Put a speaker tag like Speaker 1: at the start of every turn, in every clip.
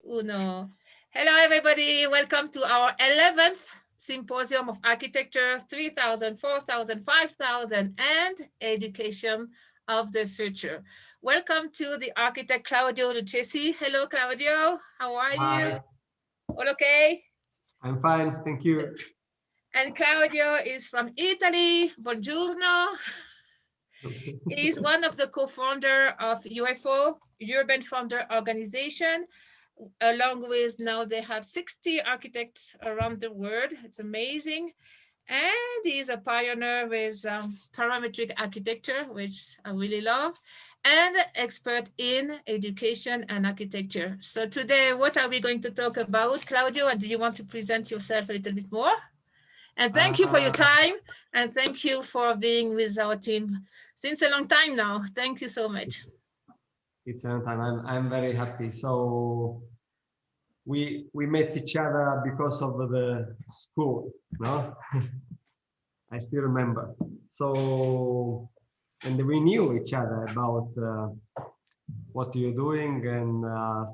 Speaker 1: Uno. Hello, everybody. Welcome to our 11th Symposium of Architecture 3000, 4000, 5000, and Education of the Future. Welcome to the architect Claudio Lucchesi. Hello, Claudio. How are
Speaker 2: Hi.
Speaker 1: you? All okay?
Speaker 2: I'm fine, thank you.
Speaker 1: And Claudio is from Italy. Buongiorno. He's one of the co-founder of UFO, Urban Founder Organization. Along with now they have 60 architects around the world. It's amazing. And he's a pioneer with parametric architecture, which I really love, and expert in education and architecture. So today, what are we going to talk about, Claudio? And do you want to present yourself a little bit more? And thank you for your time. And thank you for being with our team since a long time now. Thank you so much.
Speaker 2: It's a long time. I'm very happy. So we met each other because of the school, no? I still remember. So, and we knew each other about what you're doing and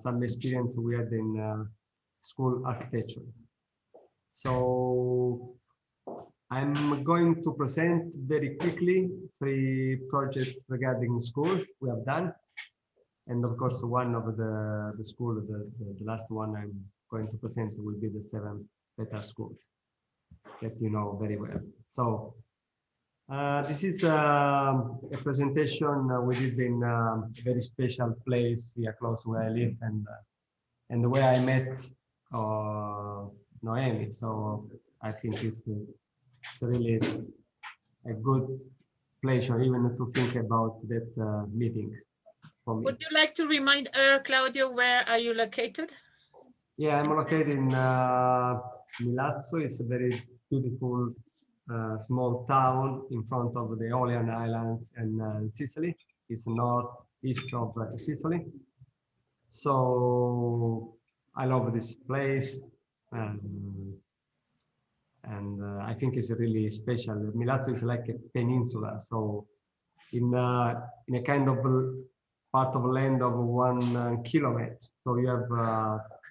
Speaker 2: some experience we had in school architecture. So I'm going to present very quickly 3 projects regarding schools we have done. And of course, one of the school, the last one I'm going to present will be the 7 Petal School that you know very well. So this is a presentation we did in a very special place here close where I live and where I met Noemi. So I think it's really a good pleasure even to think about that meeting.
Speaker 1: Would you like to remind Claudio, where are you located?
Speaker 2: Yeah, I'm located in Milazzo. It's a very beautiful small town in front of the Aeolian Islands and Sicily. It's northeast of Sicily. So I love this place and I think it's really special. Milazzo is like a peninsula. So in a kind of part of land of 1 kilometer. So you have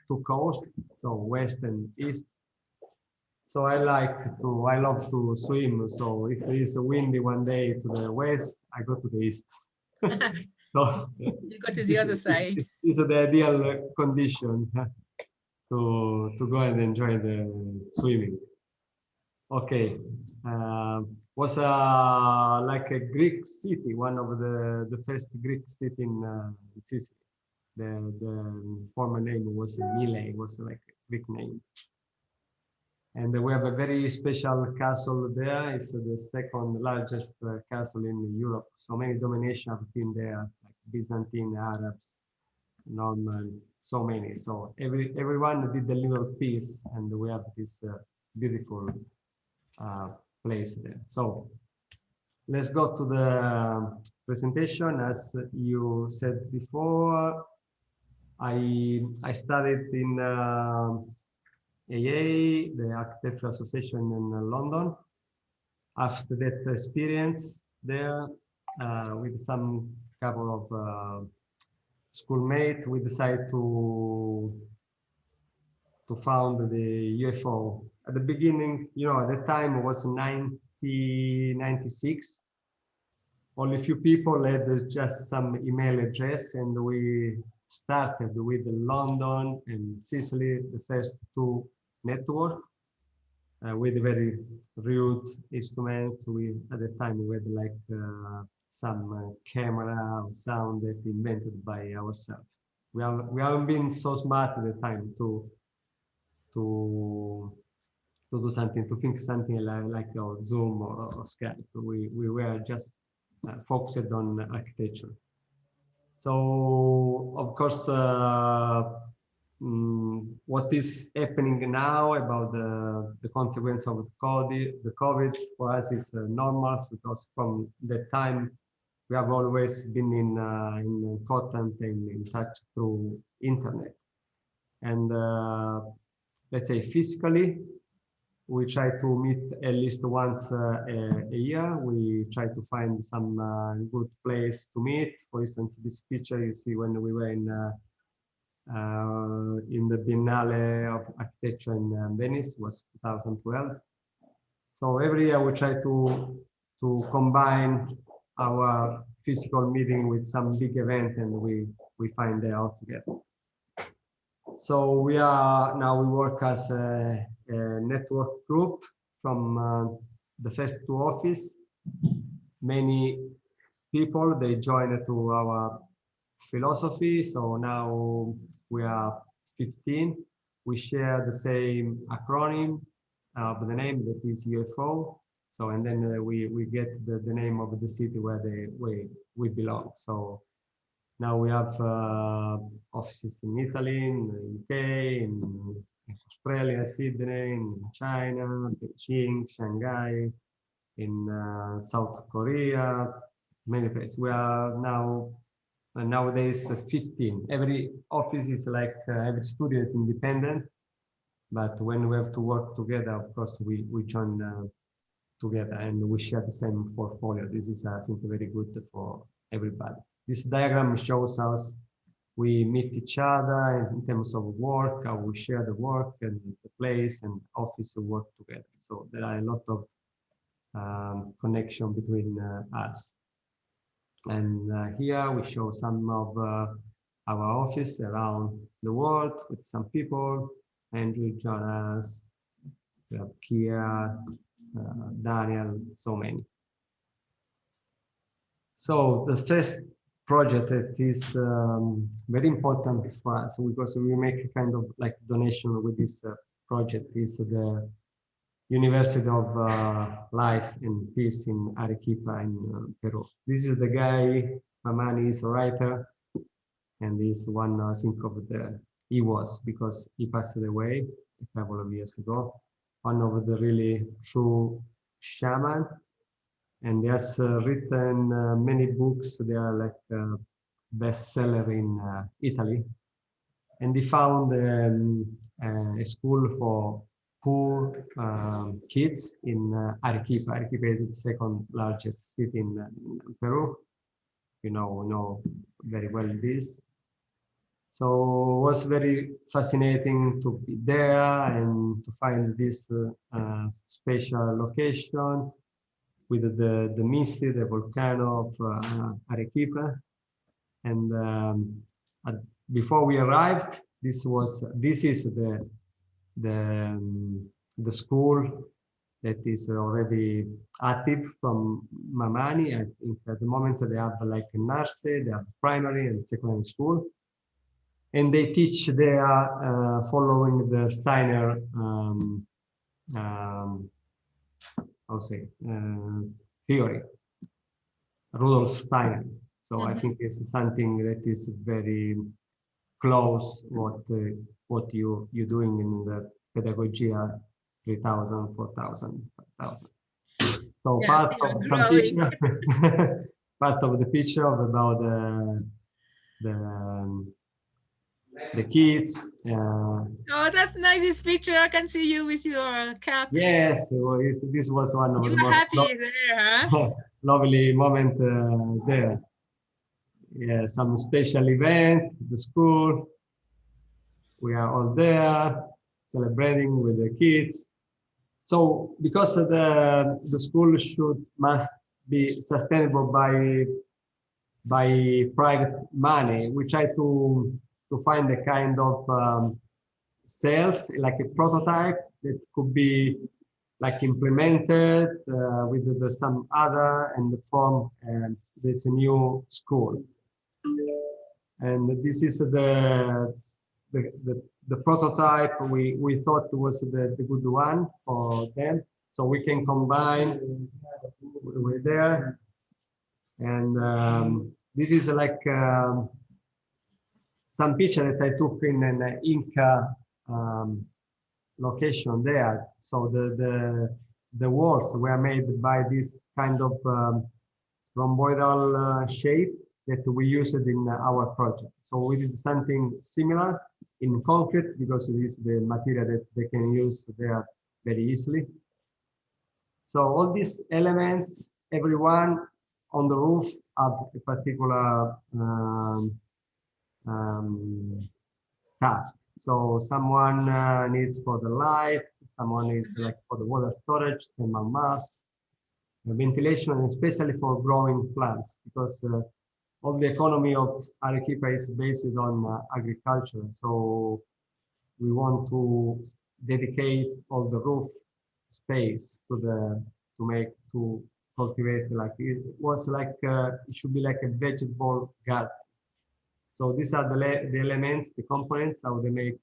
Speaker 2: 2 coasts, so west and east. So I love to swim. So if it is windy one day to the west, I go to the east. So
Speaker 1: you go to the other side.
Speaker 2: It's the ideal condition to go and enjoy the swimming. Okay, was like a Greek city, one of the first Greek city in Sicily. The former name was Mile, was like a Greek name. And we have a very special castle there. It's the second largest castle in Europe. So many dominations have been there, like Byzantine, Arabs, Norman, so many. So everyone did a little piece, and we have this beautiful place there. So let's go to the presentation. As you said before, I studied in AA, the Architecture Association in London. After that experience there, with some couple of schoolmates, we decided to found the UFO. At the beginning, you know, at the time it was 1996. Only a few people had just some email address, and we started with London and Sicily, the first 2 networks with very rude instruments. We at the time we had like some camera or sound that invented by ourselves. We haven't been so smart at the time to do something, to think something like Zoom or Skype. We were just focused on architecture. So of course, what is happening now about the consequence of the COVID for us is normal, because from that time we have always been in contact and in touch through internet. And let's say physically, we try to meet at least once a year. We try to find some good place to meet. For instance, this picture you see when we were in the Biennale of Architecture in Venice, was 2012. So every year we try to combine our physical meeting with some big event, and we find there all together. So we work as a network group from the first two office. Many people, they joined to our philosophy. So now we are 15. We share the same acronym of the name, that is UFO. So, and then we get the name of the city where we belong. So now we have offices in Italy, in the UK, in Australia, Sydney, in China, Beijing, Shanghai, in South Korea, many places. We are now nowadays 15. Every office is like every studio is independent, but when we have to work together, of course, we join together and we share the same portfolio. This is, I think, very good for everybody. This diagram shows us we meet each other in terms of work, how we share the work and the place and office work together. So there are a lot of connection between us. And here we show some of our office around the world with some people. Andrew, Jonas, we have Kia, Daniel, so many. So the first project that is very important for us, because we make a kind of like donation with this project, is the University of Life and Peace in Arequipa in Peru. This is the guy, Mamani is a writer, and he's one, I think, he was, because he passed away a couple of years ago, one of the really true shaman, and he has written many books. They are like bestseller in Italy, and he found a school for poor kids in Arequipa. Arequipa is the second largest city in Peru. You know very well this. So it was very fascinating to be there and to find this special location with the misty, the volcano of Arequipa. And before we arrived, this is the school that is already active from Mamani. I think at the moment they have like a nursery, they have primary and secondary school, and they teach there following the Steiner theory, Rudolf Steiner. So I think it's something that is very close what you're doing in the Pedagogia 3000, 4000, 5000. So
Speaker 1: Yeah,
Speaker 2: part of some picture, part of the picture about the kids.
Speaker 1: Oh, that's nice, this picture. I can see you with your cap.
Speaker 2: Yes, this was one of the
Speaker 1: most happy there, huh?
Speaker 2: lovely moment there. Yeah, some special event, the school. We are all there celebrating with the kids. So because the school must be sustainable by private money, we try to find a kind of sales, like a prototype that could be like implemented with some other and form this new school. And this is the prototype we thought was the good one for them. So we can combine with there. And this is like some picture that I took in an Inca location there. So the walls were made by this kind of rhomboidal shape that we used in our project. So we did something similar in concrete, because it is the material that they can use there very easily. So all these elements, everyone on the roof have a particular task. So someone needs for the light, someone needs like for the water storage, thermal mass, ventilation, especially for growing plants, because all the economy of Arequipa is based on agriculture. So we want to dedicate all the roof space to cultivate, like it was like it should be like a vegetable garden. So these are the elements, the components, how they make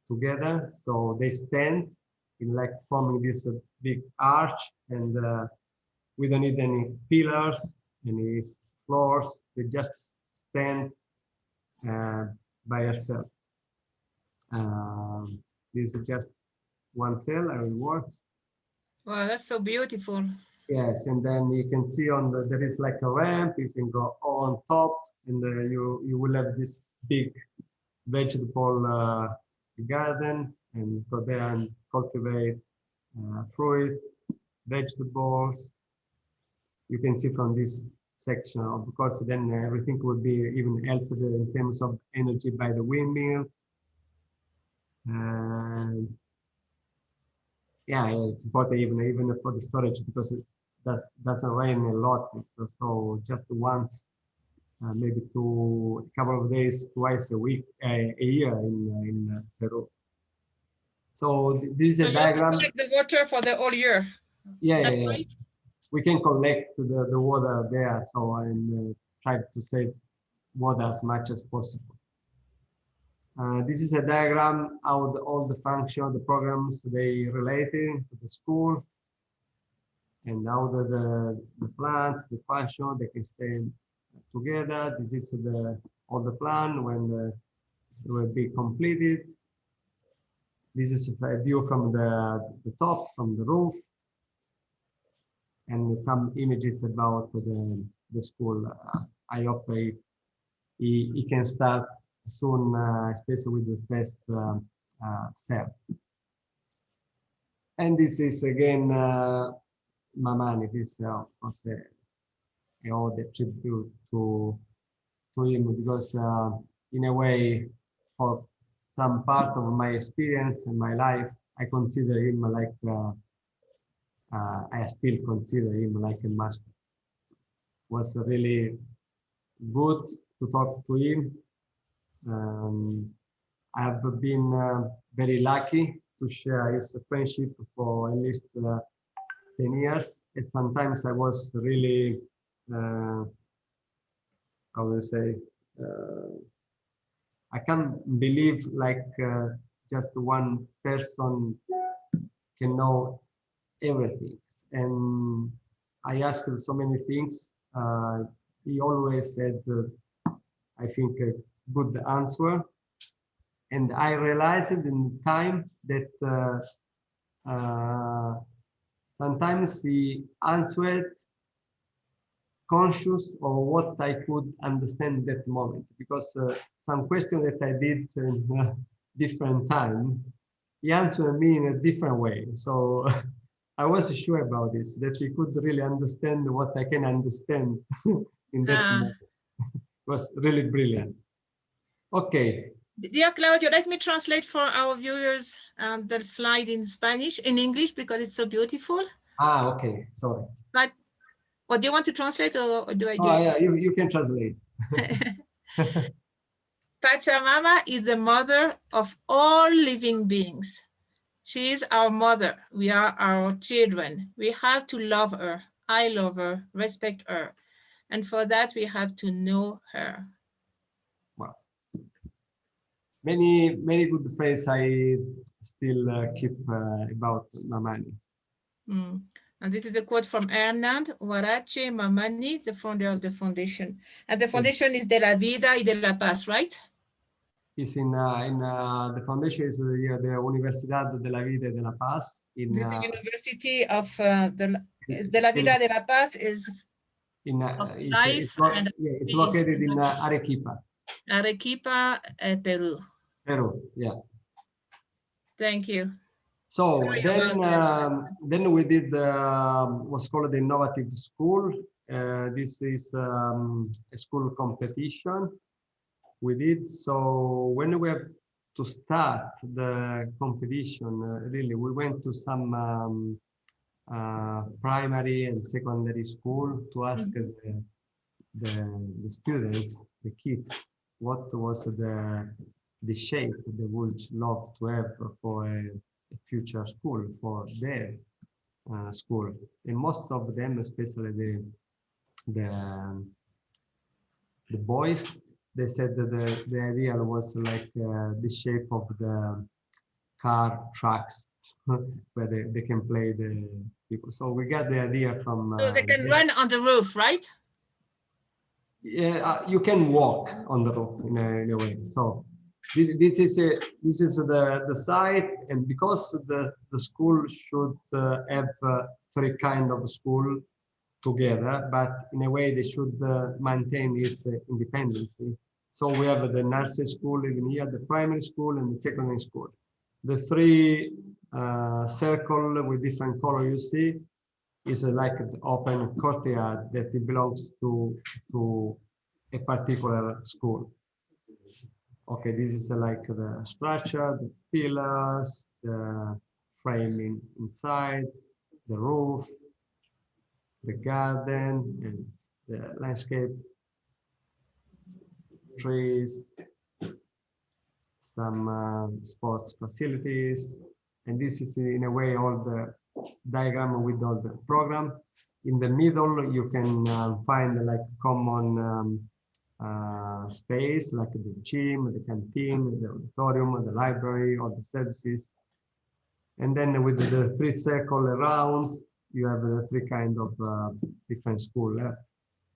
Speaker 2: together. So they stand in like forming this big arch, and we don't need any pillars, any floors. They just stand by yourself. This is just one cell, how it works.
Speaker 1: Wow, that's so beautiful.
Speaker 2: Yes, and then you can see on there is like a ramp. You can go on top, and you will have this big vegetable garden, and go there and cultivate fruit, vegetables. You can see from this section, of course, then everything will be even helped in terms of energy by the windmill. And yeah, it's important even for the storage, because it doesn't rain a lot. So just once, maybe a couple of days, twice a week, a year in Peru. So this is
Speaker 1: So
Speaker 2: a
Speaker 1: you have to
Speaker 2: diagram.
Speaker 1: collect the water for the whole year.
Speaker 2: Yeah,
Speaker 1: Is that
Speaker 2: yeah, yeah.
Speaker 1: right?
Speaker 2: We can collect the water there. So I'm trying to save water as much as possible. This is a diagram how all the functions, the programs, they related to the school, and how the plants, the function, they can stay together. This is all the plan when it will be completed. This is a view from the top, from the roof, and some images about the school. I hope he can start soon, especially with the first cell. And this is again Mamani. This was a ode tribute to him, because in a way, for some part of my experience in my life, I consider him like I still consider him like a master. It was really good to talk to him. I've been very lucky to share his friendship for at least 10 years. And sometimes I was really, how do you say, I can't believe like just one person can know everything. And I asked so many things. He always said, I think, a good answer. And I realized in time that sometimes he answered conscious of what I could understand at that moment, because some question that I did in a different time, he answered me in a different way. So I was sure about this, that he could really understand what I can understand in that moment. It was really brilliant. Okay.
Speaker 1: Dear Claudio, let me translate for our viewers the slide in Spanish, in English, because it's so beautiful.
Speaker 2: Ah, okay, sorry.
Speaker 1: But what do you want to translate, or do I do
Speaker 2: it? Yeah, you can translate.
Speaker 1: Pachamama is the mother of all living beings. She is our mother. We are our children. We have to love her. I love her, respect her. And for that, we have to know her.
Speaker 2: Wow. Many good phrases I still keep about Mamani.
Speaker 1: And this is a quote from Hernand Huarache Mamani, the founder of the foundation. And the foundation is De la Vida y de la Paz, right?
Speaker 2: Is in the foundation is the Universidad de la Vida y de la Paz.
Speaker 1: This University of de la Vida de la Paz is
Speaker 2: it's located in Arequipa.
Speaker 1: Arequipa, Peru.
Speaker 2: Peru, yeah.
Speaker 1: Thank you.
Speaker 2: So then we did what's called the innovative school. This is a school competition we did. So when we have to start the competition, really, we went to some primary and secondary school to ask the students, the kids, what was the shape they would love to have for a future school, for their school. And most of them, especially the boys, they said that the idea was like the shape of the car tracks where they can play the people. So we got the idea from
Speaker 1: so they can run on the roof, right?
Speaker 2: Yeah, you can walk on the roof in a way. So this is the site, and because the school should have three kind of school together, but in a way they should maintain its independence. So we have the nursery school even here, the primary school, and the secondary school. The three circle with different color you see is like an open courtyard that it belongs to a particular school. Okay, this is like the structure, the pillars, the framing inside, the roof, the garden, and the landscape, trees, some sports facilities, and this is in a way all the diagram with all the program. In the middle, you can find like common space, like the gym, the canteen, the auditorium, the library, all the services. And then with the three circle around, you have the three kind of different school.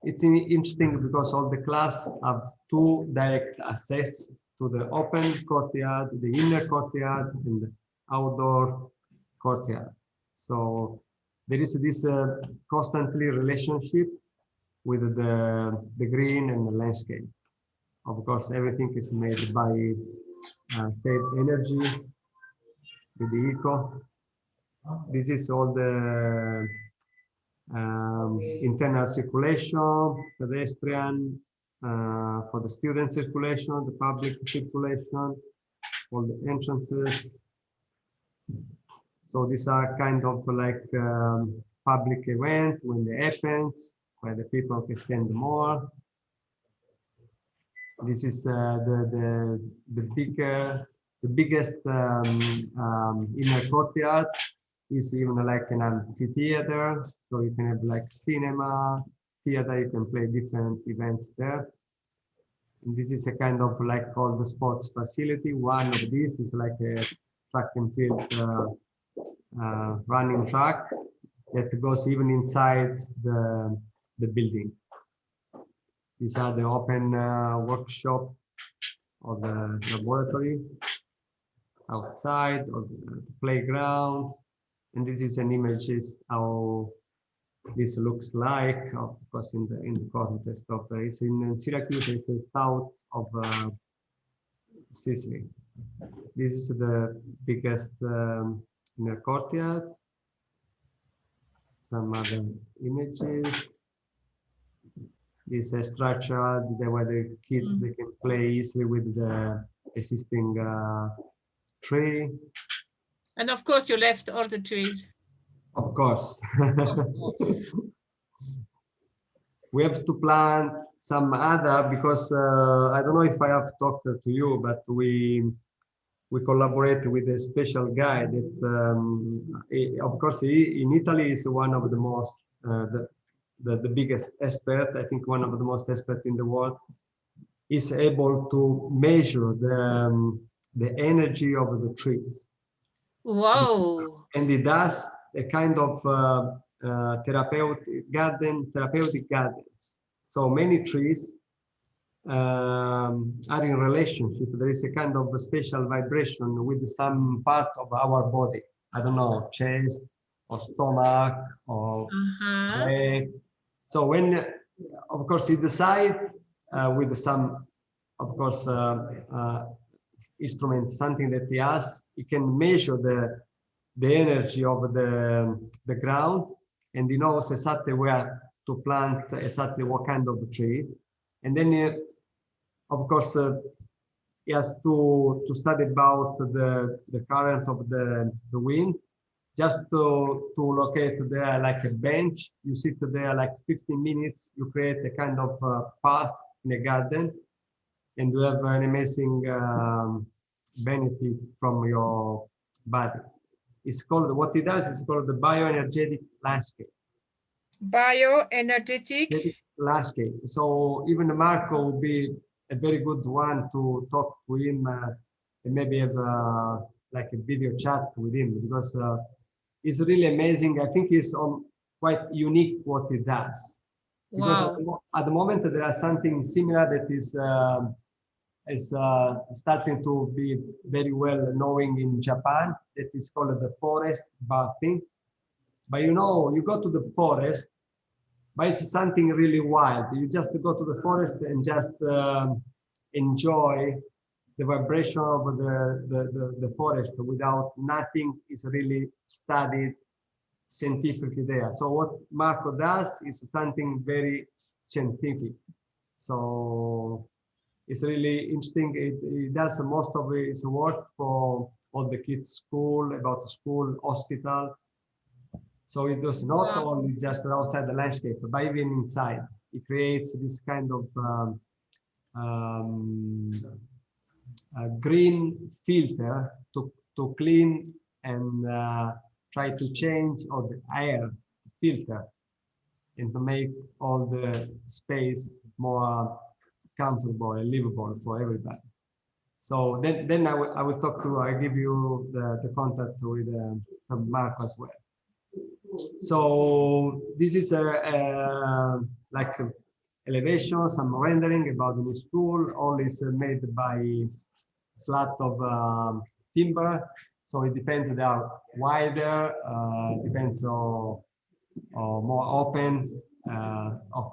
Speaker 2: It's interesting because all the class have two direct access to the open courtyard, the inner courtyard, and the outdoor courtyard. So there is this constantly relationship with the green and the landscape. Of course, everything is made by save energy with the eco. This is all the internal circulation, pedestrian, for the student circulation, the public circulation, all the entrances. So these are kind of like public event when it happens, where the people can stand more. This is the biggest inner courtyard is even like an amphitheater, so you can have like cinema, theater, you can play different events there. And this is a kind of like called the sports facility. One of these is like a track and field running track that goes even inside the building. These are the open workshop or the laboratory outside or the playground. And this is an image is how this looks like, of course, in the context of it's in Syracuse, it's the south of Sicily. This is the biggest inner courtyard. Some other images. This structure where the kids they can play easily with the existing tree.
Speaker 1: And of course, you left all the trees.
Speaker 2: Of course.
Speaker 1: Of course.
Speaker 2: We have to plant some other because I don't know if I have talked to you, but we collaborate with a special guy that, of course, in Italy is one of the most the biggest expert. I think one of the most expert in the world is able to measure the energy of the trees.
Speaker 1: Wow.
Speaker 2: And it does a kind of therapeutic gardens. So many trees are in relationship. There is a kind of a special vibration with some part of our body. I don't know, chest or stomach or leg. So when, of course, he decides with some, of course, instrument, something that he has, he can measure the energy of the ground, and he knows exactly where to plant exactly what kind of tree. And then, of course, he has to study about the current of the wind, just to locate there like a bench. You sit there like 15 minutes, you create a kind of path in a garden, and you have an amazing benefit from your body. It's called, what it does is called the bioenergetic landscape.
Speaker 1: Bioenergetic
Speaker 2: landscape. So even Marco will be a very good one to talk to him and maybe have like a video chat with him, because it's really amazing. I think it's quite unique what it does. Because at the moment there is something similar that is starting to be very well knowing in Japan, that is called the forest bathing. But you know, you go to the forest, but it's something really wild. You just go to the forest and just enjoy the vibration of the forest without nothing is really studied scientifically there. So what Marco does is something very scientific. So it's really interesting. It does most of his work for all the kids' school, about the school, hospital. So it does not only just outside the landscape, but even inside. It creates this kind of green filter to clean and try to change all the air filter and to make all the space more comfortable and livable for everybody. So then I will talk to, I give you the contact with Marco as well. So this is like elevation, some rendering about the new school. All is made by slat of timber. So it depends, they are wider, depends on more open.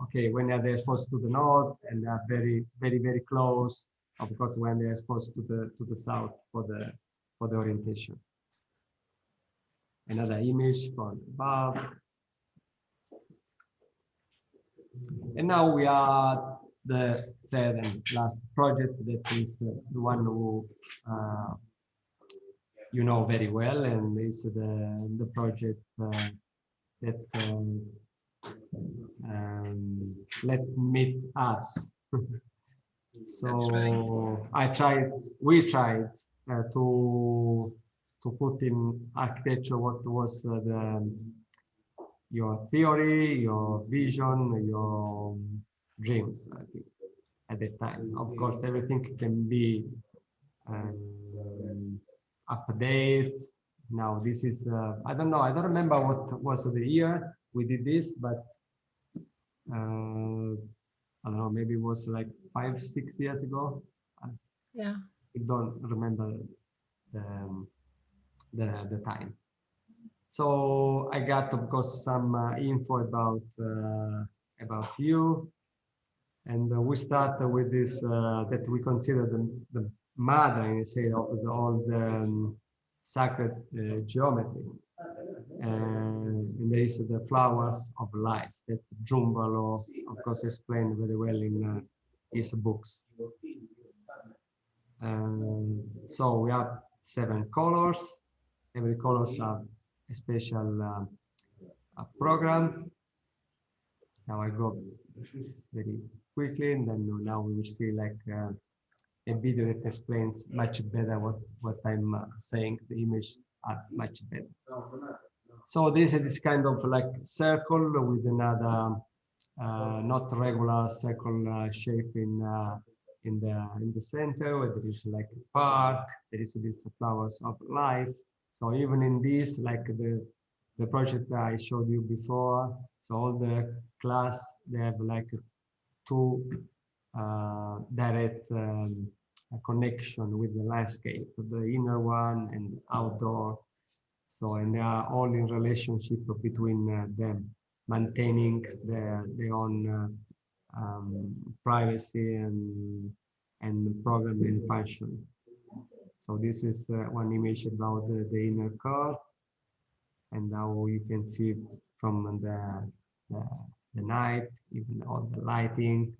Speaker 2: Okay, when they're exposed to the north, and they are very, very, very close. Of course, when they're exposed to the south for the orientation. Another image from above. And now we are the third and last project, that is the one who you know very well, and is the project that let meet us. So right. We tried to put in architecture what was your theory, your vision, your dreams, I think, at that time. Of course, everything can be update. Now this is, I don't know, I don't remember what was the year we did this, but I don't know, maybe it was like 5-6 years ago.
Speaker 1: Yeah.
Speaker 2: I don't remember the time. So I got, of course, some info about you, and we start with this that we consider the mother, you say, of all the sacred geometry. And there is the flowers of life that Giumbalo, of course, explained very well in his books. So we have 7 colors. Every colors have a special program. Now I go very quickly, and then now we will see like a video that explains much better what I'm saying. The image are much better. So this is this kind of like circle with another not regular circle shape in the center, where there is like a park. There is these flowers of life. So even in this, like the project I showed you before, so all the class, they have like 2 direct connection with the landscape, the inner one and outdoor. So, and they are all in relationship between them, maintaining their own privacy and programming function. So this is one image about the inner court, and now you can see from the night, even all the lighting.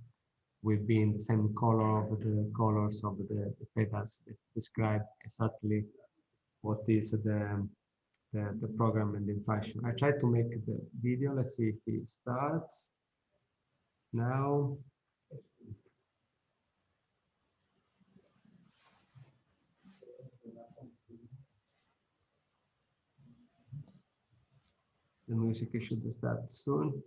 Speaker 2: will be in the same color of the colors of the petals that describe exactly what is the program and the function. I tried to make the video. Let's see if it starts now. The music should start soon.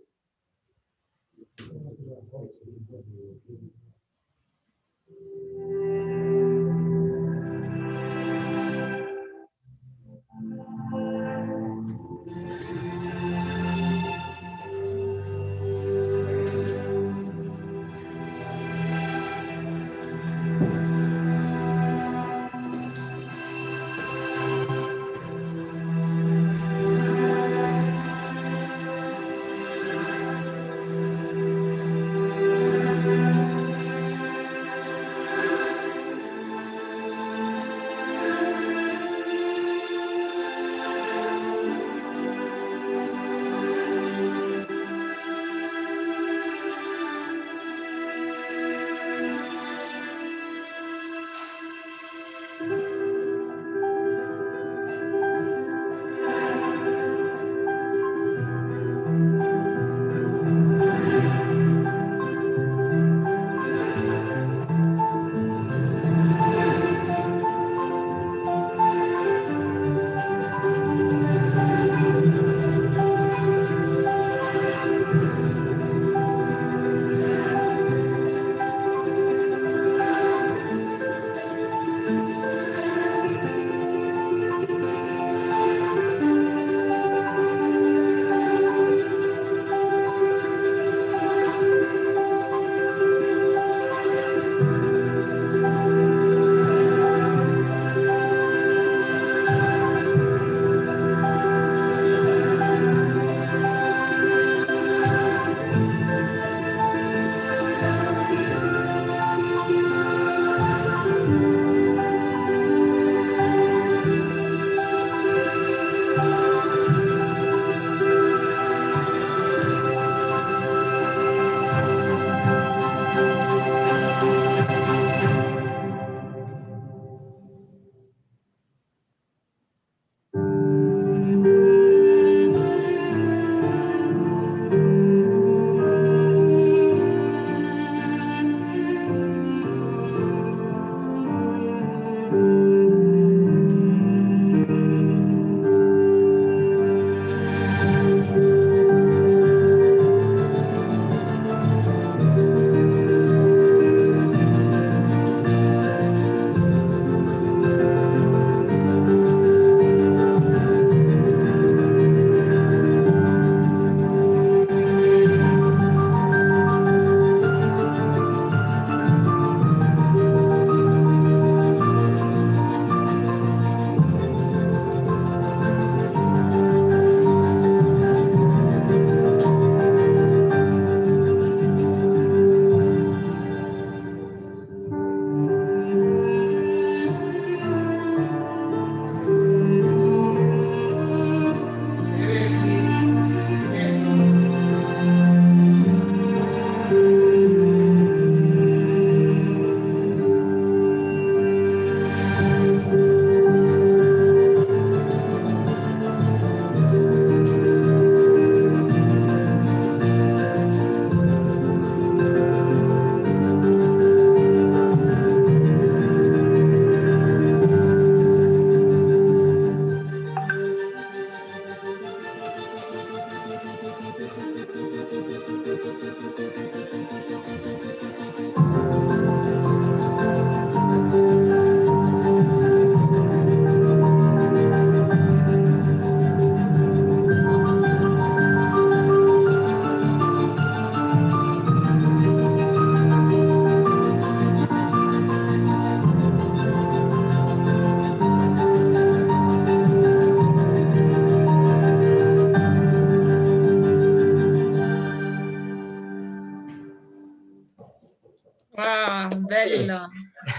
Speaker 1: Wow, bello.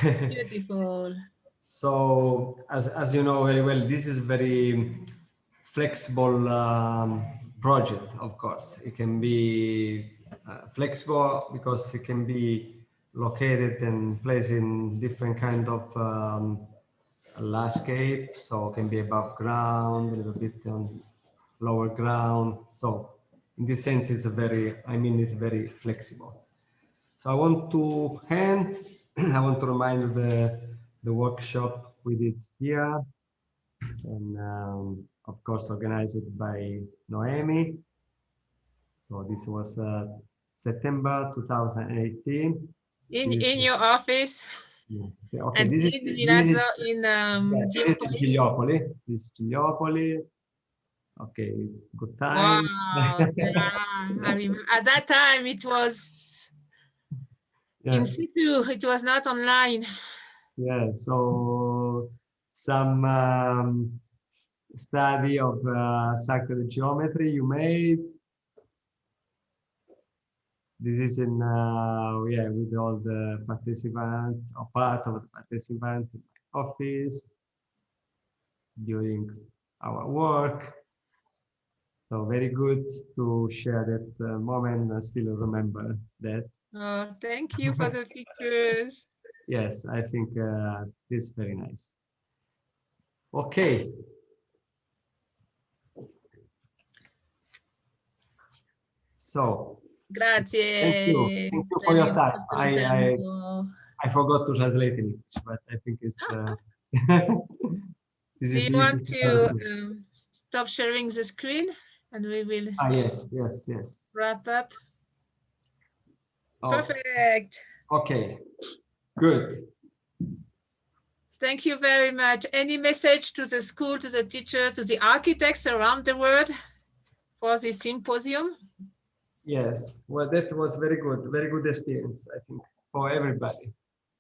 Speaker 1: Beautiful.
Speaker 2: So, as you know very well, this is very flexible project. Of course, it can be flexible because it can be located and placed in different kind of landscape, so can be above ground, a little bit on lower ground. So in this sense, it's a very, I mean, it's very flexible. So I want to I want to remind the workshop we did here, and of course organized by Noemi. So this was September 2018.
Speaker 1: In your office.
Speaker 2: Yeah. So, okay,
Speaker 1: And
Speaker 2: this
Speaker 1: in Milazzo, in Geopolis.
Speaker 2: This is Gilliopoli. Okay, good
Speaker 1: Wow,
Speaker 2: time.
Speaker 1: yeah. I remember at that time it was in situ, it was not online.
Speaker 2: Yeah, so some study of circular geometry you made. This is in, yeah, with all the participants, or part of the participants in my office during our work. So very good to share that moment. I still remember that.
Speaker 1: Oh, thank you for the pictures.
Speaker 2: Yes, I think this is very nice. Okay. So,
Speaker 1: Grazie.
Speaker 2: thank you for your time. I forgot to translate in English, but I think it's this
Speaker 1: Do
Speaker 2: is
Speaker 1: you
Speaker 2: easy
Speaker 1: want
Speaker 2: to
Speaker 1: to stop sharing the screen and we will
Speaker 2: yes.
Speaker 1: wrap up?
Speaker 2: Oh,
Speaker 1: perfect.
Speaker 2: Okay, good.
Speaker 1: Thank you very much. Any message to the school, to the teachers, to the architects around the world for this symposium?
Speaker 2: Yes, well, that was very good experience, I think, for everybody.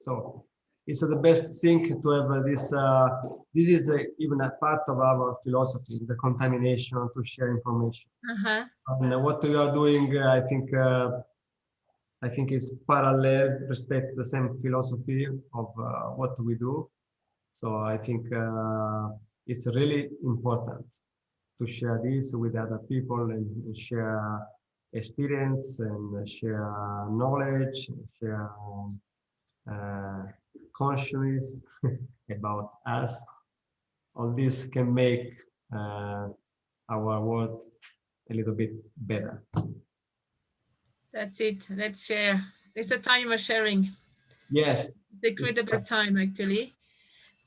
Speaker 2: So it's the best thing to have this. This is even a part of our philosophy, the contamination, to share information. And what we are doing, I think is parallel, respect the same philosophy of what we do. So I think it's really important to share this with other people and share experience and share knowledge, share consciousness about us. All this can make our world a little bit better.
Speaker 1: That's it. Let's share. It's a time of sharing.
Speaker 2: Yes.
Speaker 1: It's a credible time, actually.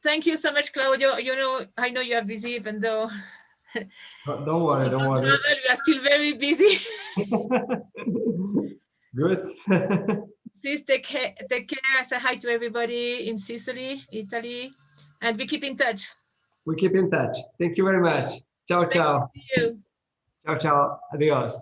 Speaker 1: Thank you so much, Claudio. You know, I know you are busy, even though
Speaker 2: don't worry.
Speaker 1: We are still very busy.
Speaker 2: Good.
Speaker 1: Please take care. Say hi to everybody in Sicily, Italy, and we keep in touch.
Speaker 2: We keep in touch. Thank you very much. Ciao, ciao.
Speaker 1: Thank you.
Speaker 2: Ciao, ciao. Adios.